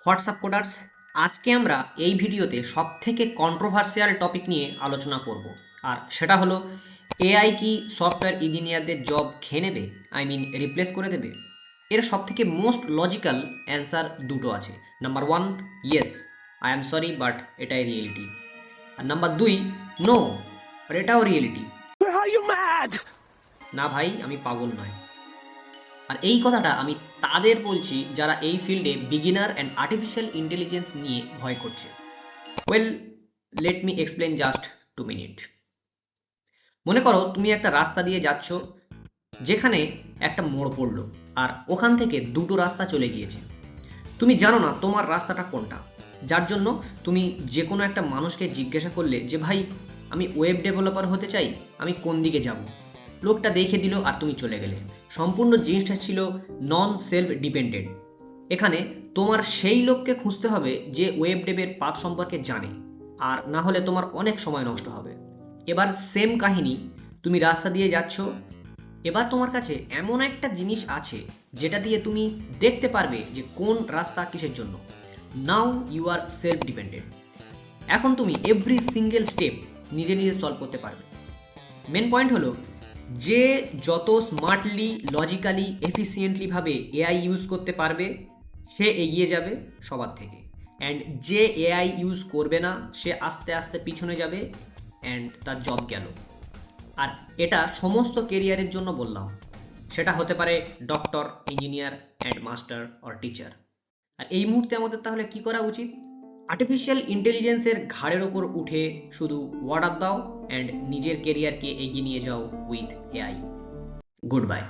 WhatsApp coders, আজকে আমরা এই ভিডিওতে সবথেকে কন্ট্রোভার্সিয়াল টপিক নিয়ে আলোচনা করব, আর সেটা হলো এআই কি সফটওয়্যার ইঞ্জিনিয়ারদের জব খেয়ে নেবে, আই মিন রিপ্লেস করে দেবে। এর সবথেকে মোস্ট লজিক্যাল অ্যান্সার দুটো আছে। Number one, yes, I am sorry but এটাই রিয়েলিটি। আর নাম্বার দুই, নো, বাট এটাও রিয়েলিটি। না ভাই, আমি পাগল নয়। আর এই কথাটা আমি তাদের বলছি যারা এই ফিল্ডে বিগিনার অ্যান্ড আর্টিফিশিয়াল ইন্টেলিজেন্স নিয়ে ভয় করছে। Well, let me explain just 2 minute. মনে করো তুমি একটা রাস্তা দিয়ে যাচ্ছ, যেখানে একটা মোড় পড়লো, আর ওখান থেকে দুটো রাস্তা চলে গিয়েছে। তুমি জানো না তোমার রাস্তাটা কোনটা, যার জন্য তুমি যে কোনো একটা মানুষকে জিজ্ঞাসা করলে যে ভাই, আমি ওয়েব ডেভেলপার হতে চাই, আমি কোন দিকে যাব। লোকটা দেখে দিল আর তুমি চলে গেলে। সম্পূর্ণ জিনিসটা ছিল নন সেলফ ডিপেন্ডেন্ট। এখানে তোমার সেই লোককে খুঁজতে হবে যে ওয়েব ডেভের পাথ সম্পর্কে জানে, আর না হলে তোমার অনেক সময় নষ্ট হবে। এবার সেম কাহিনী, তুমি রাস্তা দিয়ে যাচ্ছ, এবার তোমার কাছে এমন একটা জিনিস আছে যেটা দিয়ে তুমি দেখতে পারবে যে কোন রাস্তা কিসের জন্য। Now you are self dependent. এখন তুমি এভরি সিঙ্গেল স্টেপ নিজে নিজে সলভ করতে পারবে। মেন পয়েন্ট হলো, যে যত স্মার্টলি, লজিক্যালি, এফিসিয়েন্টলিভাবে এআই ইউজ করতে পারবে সে এগিয়ে যাবে সবার থেকে, অ্যান্ড যে এআই ইউজ করবে না সে আস্তে আস্তে পিছনে যাবে অ্যান্ড তার জব গেল। আর এটা সমস্ত কেরিয়ারের জন্য বললাম, সেটা হতে পারে doctor, engineer and master or teacher. আর এই মুহূর্তে আমাদের তাহলে কি করা উচিত? আর্টিফিশিয়াল ইন্টেলিজেন্সের ঘাড়ের ওপর উঠে শুধু অর্ডার দাও অ্যান্ড নিজের কেরিয়ারকে এগিয়ে নিয়ে যাও উইথ এআই। Good bye.